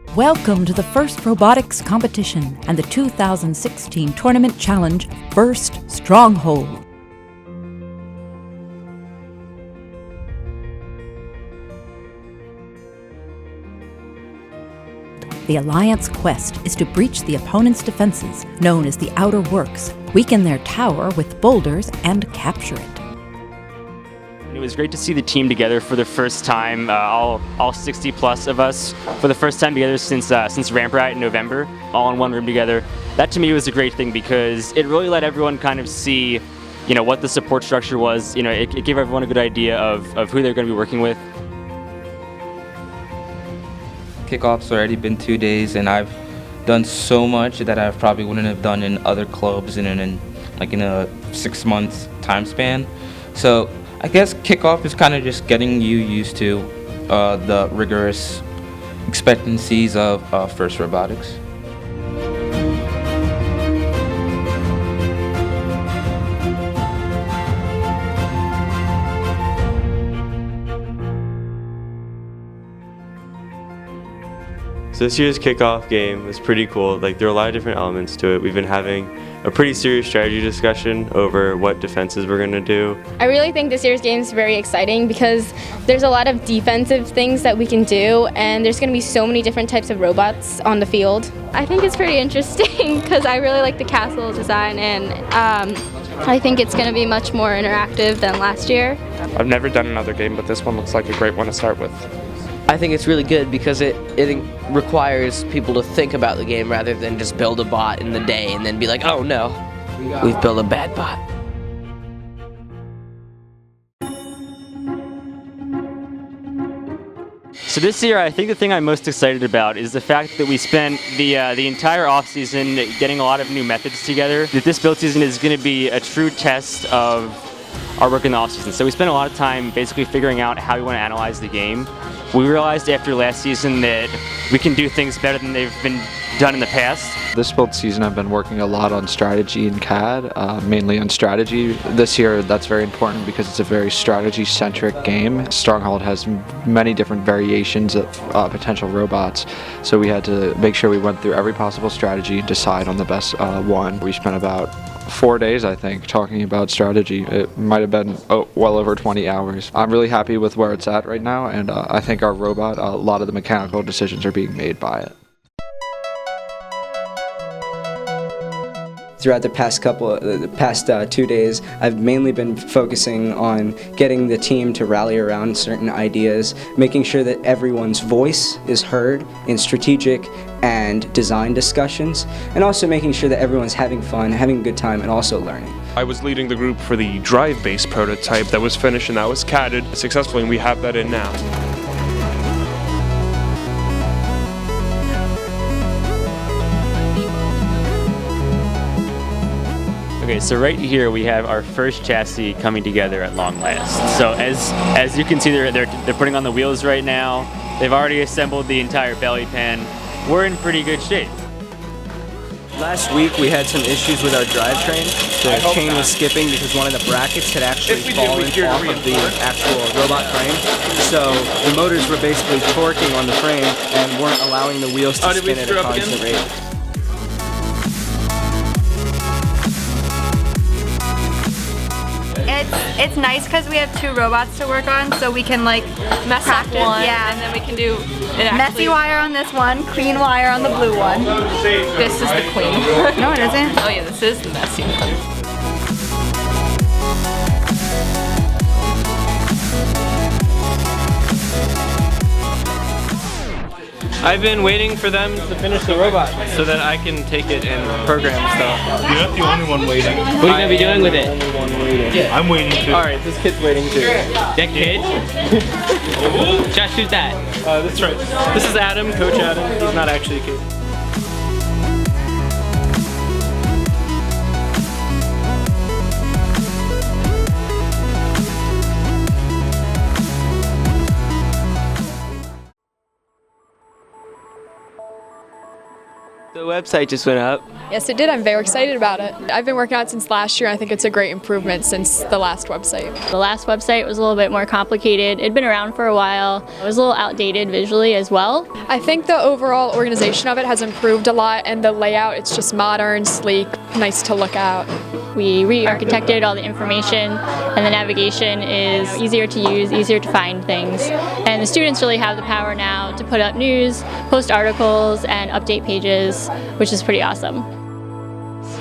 Welcome to the first robotics competition and the 2016 Tournament Challenge First Stronghold. The Alliance quest is to breach the opponent's defenses, known as the Outer Works, weaken their tower with boulders, and capture it. It was great to see the team together for the first time, all 60 plus of us, for the first time together since Ramp Riot in November, all in one room together. That to me was a great thing because it really let everyone kind of see, what the support structure was. It gave everyone a good idea of who they're going to be working with. Kickoff's already been 2 days, and I've done so much that I probably wouldn't have done in other clubs in a 6 month time span. So I guess Kickoff is kind of just getting you used to the rigorous expectancies of First Robotics. So this year's kickoff game was pretty cool. There are a lot of different elements to it. We've been having a pretty serious strategy discussion over what defenses we're going to do. I really think this year's game is very exciting because there's a lot of defensive things that we can do, and there's going to be so many different types of robots on the field. I think it's pretty interesting because I really like the castle design, and I think it's going to be much more interactive than last year. I've never done another game, but this one looks like a great one to start with. I think it's really good because it requires people to think about the game rather than just build a bot in the day and then be like, oh no, we've built a bad bot. So this year, I think the thing I'm most excited about is the fact that we spent the entire off-season getting a lot of new methods together. That this build season is going to be a true test of our work in the off-season. So we spent a lot of time basically figuring out how we want to analyze the game. We realized after last season that we can do things better than they've been done in the past. This build season I've been working a lot on strategy and CAD, mainly on strategy. This year that's very important because it's a very strategy-centric game. Stronghold has many different variations of potential robots, so we had to make sure we went through every possible strategy and decide on the best one. We spent about 4 days, I think, talking about strategy. It might have been well over 20 hours. I'm really happy with where it's at right now, and I think our robot, a lot of the mechanical decisions are being made by it. Throughout the past 2 days, I've mainly been focusing on getting the team to rally around certain ideas, making sure that everyone's voice is heard in strategic and design discussions, and also making sure that everyone's having fun, having a good time, and also learning. I was leading the group for the drive-based prototype that was finished and that was CAD'd successfully, and we have that in now. Okay, so right here we have our first chassis coming together at long last. So as you can see, they're putting on the wheels right now. They've already assembled the entire belly pan. We're in pretty good shape. Last week we had some issues with our drivetrain. The chain was skipping because one of the brackets had actually fallen off of the actual robot frame. So the motors were basically torquing on the frame and weren't allowing the wheels to spin at a constant rate. It's nice because we have 2 robots to work on, so we can mess up one, and then we can do it messy wire on this one, clean wire on the blue one. This is the clean one. No, it isn't. Oh yeah, this is the messy one. I've been waiting for them to finish the robot so that I can take it and program stuff. You're not the only one waiting. What are you going to be doing with it? Yeah. I'm waiting too. Alright, this kid's waiting too. That kid? Josh, who's that? That's right. This is Adam, Coach Adam. He's not actually a kid. The website just went up. Yes, it did. I'm very excited about it. I've been working on it since last year. I think it's a great improvement since the last website. The last website was a little bit more complicated. It'd been around for a while. It was a little outdated visually as well. I think the overall organization of it has improved a lot, and the layout, it's just modern, sleek, nice to look at. We re-architected all the information, and the navigation is easier to use, easier to find things. And the students really have the power now to put up news, post articles, and update pages, which is pretty awesome.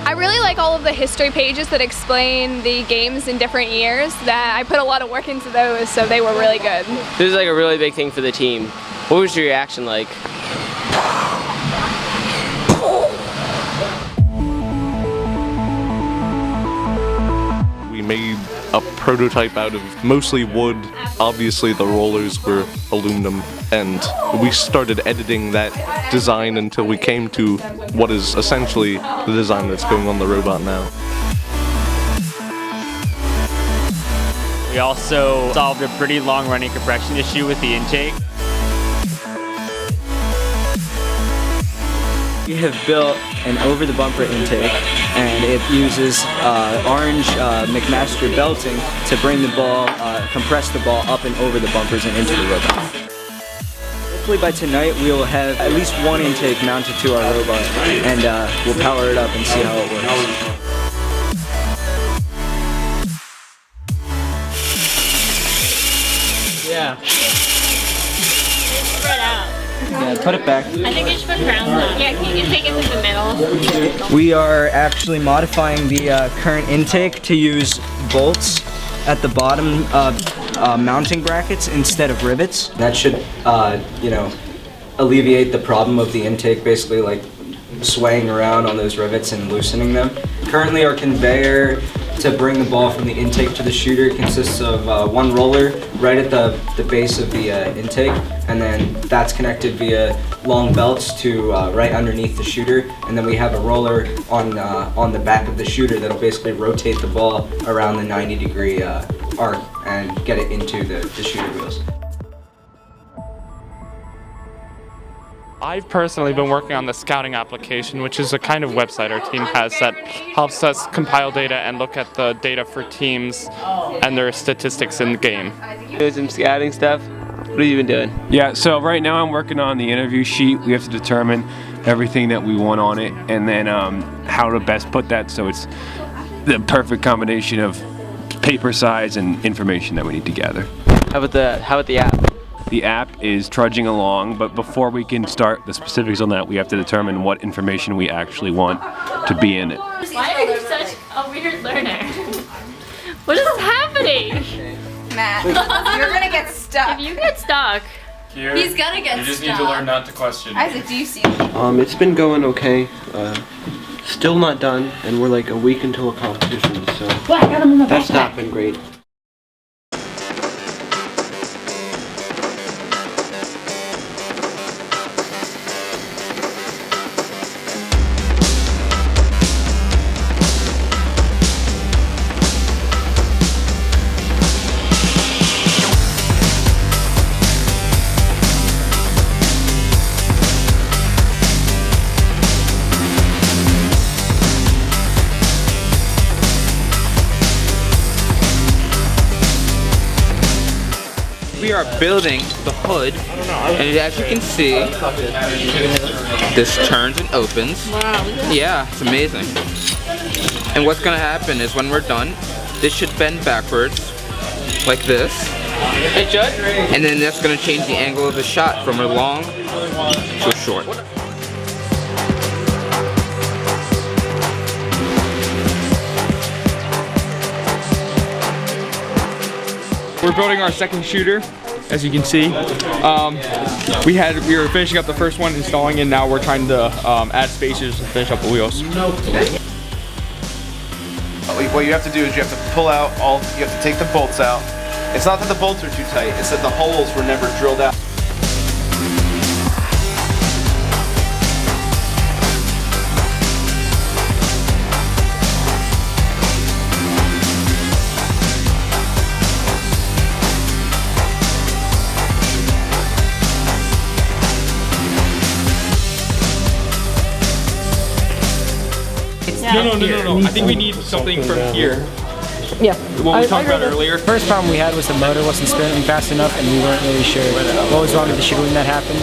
I really like all of the history pages that explain the games in different years. That I put a lot of work into those, so they were really good. This is like a really big thing for the team. What was your reaction like? We made a prototype out of mostly wood. Obviously the rollers were aluminum, and we started editing that design until we came to what is essentially the design that's going on the robot now. We also solved a pretty long-running compression issue with the intake. We have built an over-the-bumper intake, and it uses orange McMaster belting to bring the ball, compress the ball up and over the bumpers and into the robot. Hopefully by tonight we will have at least one intake mounted to our robot, and we'll power it up and see how it works. Yeah. Spread out. Yeah, put it back. I think you should put crowns on. Yeah, you can take it to the middle. We are actually modifying the current intake to use bolts at the bottom mounting brackets instead of rivets. That should, you know, alleviate the problem of the intake basically like swaying around on those rivets and loosening them. Currently our conveyor to bring the ball from the intake to the shooter consists of one roller right at the base of the intake, and then that's connected via long belts to right underneath the shooter, and then we have a roller on the back of the shooter that'll basically rotate the ball around the 90-degree arc and get it into the shooter wheels. I've personally been working on the scouting application, which is a kind of website our team has that helps us compile data and look at the data for teams and their statistics in the game. Doing some scouting stuff. What have you been doing? Yeah, so right now I'm working on the interview sheet. We have to determine everything that we want on it, and then how to best put that so it's the perfect combination of paper size and information that we need to gather. How about the app? The app is trudging along, but before we can start the specifics on that, we have to determine what information we actually want to be in it. Why are you such a weird learner? What is happening? Matt, you're gonna get stuck. If you get stuck, he's gonna get stuck. You just need to learn not to question. Isaac, do you see? It's been going okay. Still not done, and we're like a week until a competition, so that's not been great. We are building the hood, and as you can see, this turns and opens. wow. Yeah, it's amazing. And what's gonna happen is when we're done, this should bend backwards, like this. It should? And then that's gonna change the angle of the shot from a long to a short. We're building our second shooter, as you can see. We were finishing up the first one, installing, and now we're trying to add spacers and finish up the wheels. What you have to do is you have to pull out you have to take the bolts out. It's not that the bolts are too tight, it's that the holes were never drilled out. No. I think we need something from here. Yeah. What we talked about earlier. First problem we had was the motor wasn't spinning fast enough, and we weren't really sure what was wrong with the shoe when that happened.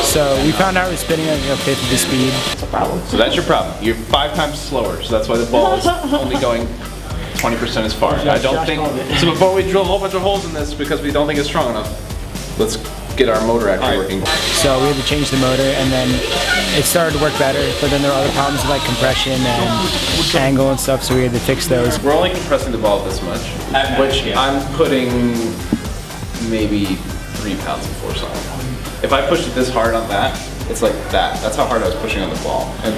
So we found out it was spinning at a fifth of the speed. That's a problem. So that's your problem. You're 5 times slower, so that's why the ball is only going 20% as far. I don't think, so before we drill a whole bunch of holes in this because we don't think it's strong enough, let's get our motor actually working. So we had to change the motor, and then it started to work better, but then there were other problems like compression and angle and stuff, so we had to fix those. We're only compressing the ball this much, which I'm putting maybe 3 pounds of force on it. If I pushed it this hard on that, it's like that. That's how hard I was pushing on the ball, and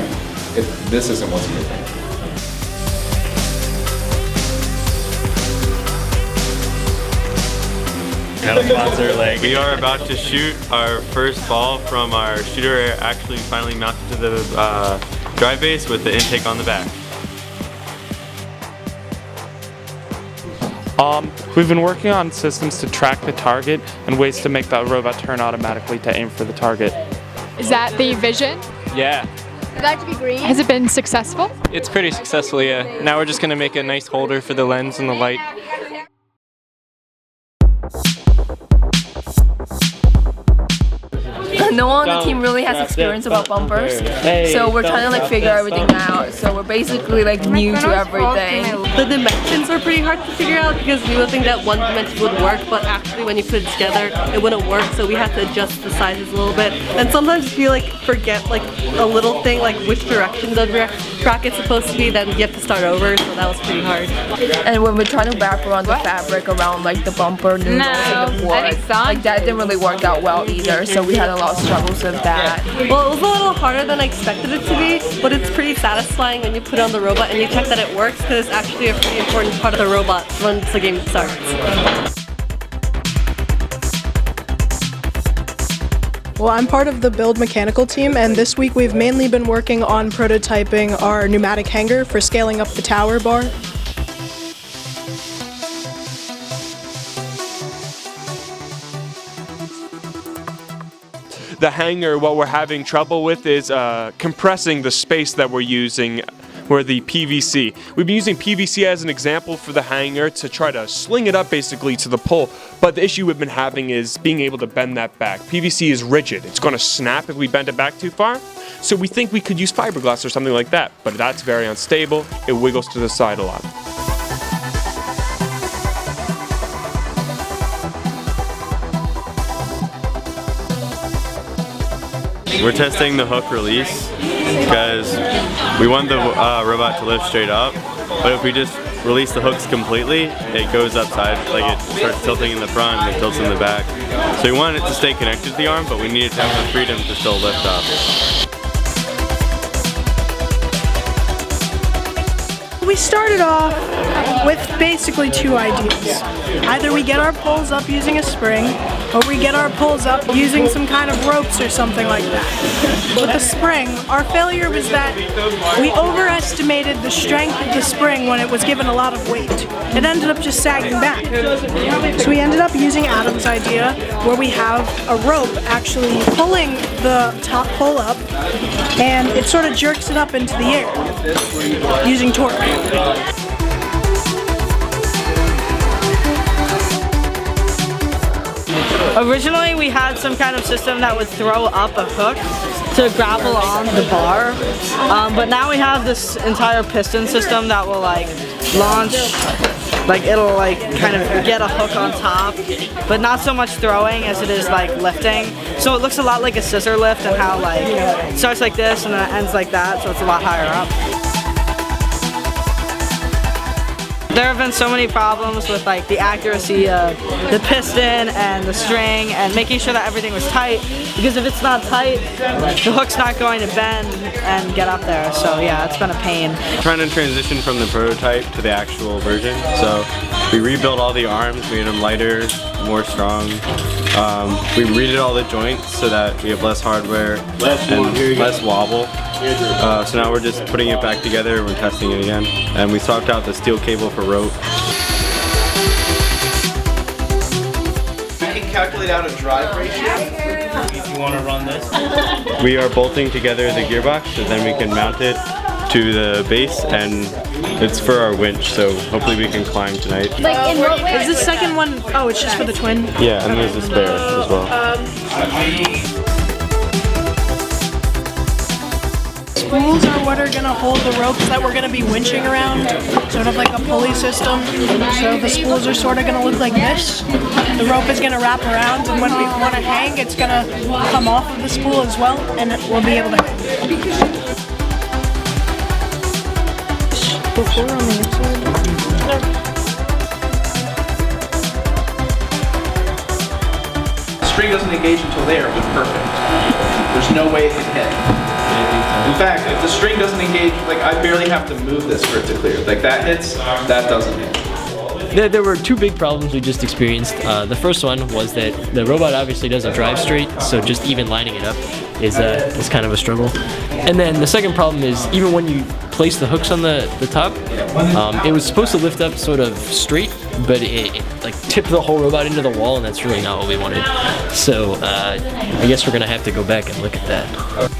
this isn't what's moving. We are about to shoot our first ball from our shooter actually finally mounted to the drive base with the intake on the back. We've been working on systems to track the target and ways to make that robot turn automatically to aim for the target. Is that the vision? Yeah. Would that to be green? Has it been successful? It's pretty successful, yeah. Now we're just going to make a nice holder for the lens and the light. No one on the team really has experience about bumpers, so we're trying to like figure everything out. So we're basically like new to everything. The dimensions are pretty hard to figure out because we would think that one dimension would work, but actually when you put it together, it wouldn't work. So we had to adjust the sizes a little bit. And sometimes if you like forget like a little thing, like which direction the bracket's supposed to be, then you have to start over. So that was pretty hard. And when we're trying to wrap around the fabric around like the bumper noodles and the board, like that didn't really work out well either. So we had a lot of struggles with that. Well, it was a little harder than I expected it to be, but it's pretty satisfying when you put it on the robot and you check that it works, because it's actually a pretty important part of the robot once the game starts. Well, I'm part of the build mechanical team, and this week we've mainly been working on prototyping our pneumatic hanger for scaling up the tower bar. The hanger, what we're having trouble with is compressing the space that we're using for the PVC. We've been using PVC as an example for the hanger to try to sling it up basically to the pole, but the issue we've been having is being able to bend that back. PVC is rigid. It's going to snap if we bend it back too far, so we think we could use fiberglass or something like that, but that's very unstable. It wiggles to the side a lot. We're testing the hook release because we want the robot to lift straight up, but if we just release the hooks completely, it goes upside, like it starts tilting in the front and it tilts in the back. So we want it to stay connected to the arm, but we need it to have the freedom to still lift up. We started off with basically 2 ideas. Either we get our poles up using a spring, or we get our poles up using some kind of ropes or something like that. With the spring, our failure was that we overestimated the strength of the spring when it was given a lot of weight. It ended up just sagging back. So we ended up using Adam's idea, where we have a rope actually pulling the top pole up, and it sort of jerks it up into the air using torque. Originally we had some kind of system that would throw up a hook to grapple on the bar, but now we have this entire piston system that will like launch, like it'll like kind of get a hook on top, but not so much throwing as it is like lifting. So it looks a lot like a scissor lift, and how like it starts like this and then it ends like that, so it's a lot higher up. There have been so many problems with like the accuracy of the piston and the string and making sure that everything was tight, because if it's not tight, the hook's not going to bend and get up there. So yeah, it's been a pain. Trying to transition from the prototype to the actual version. So we rebuilt all the arms, made them lighter, more strong. We redid all the joints so that we have less hardware and less wobble. So now we're just putting it back together, we're testing it again. And we swapped out the steel cable for rope. You can calculate out a drive ratio. If you want to run this. We are bolting together the gearbox so then we can mount it to the base, and it's for our winch, so hopefully we can climb tonight. Like in what way? Is this second one? Oh, it's just for the twin? Yeah, and there's a spare as well. Spools are what are gonna hold the ropes that we're gonna be winching around, sort of like a pulley system. So the spools are sort of gonna look like this. The rope is gonna wrap around, and when we want to hang, it's gonna come off of the spool as well, and we'll be able to hang. Before on the inside? The string doesn't engage until there, it's perfect. There's no way it can hit. In fact, if the string doesn't engage, like I barely have to move this for it to clear. Like that hits, that doesn't hit. There were two big problems we just experienced. The first one was that the robot obviously doesn't drive straight, so just even lining it up is kind of a struggle. And then the second problem is even when you place the hooks on the top, it was supposed to lift up sort of straight, but it like tipped the whole robot into the wall, and that's really not what we wanted. So I guess we're gonna have to go back and look at that.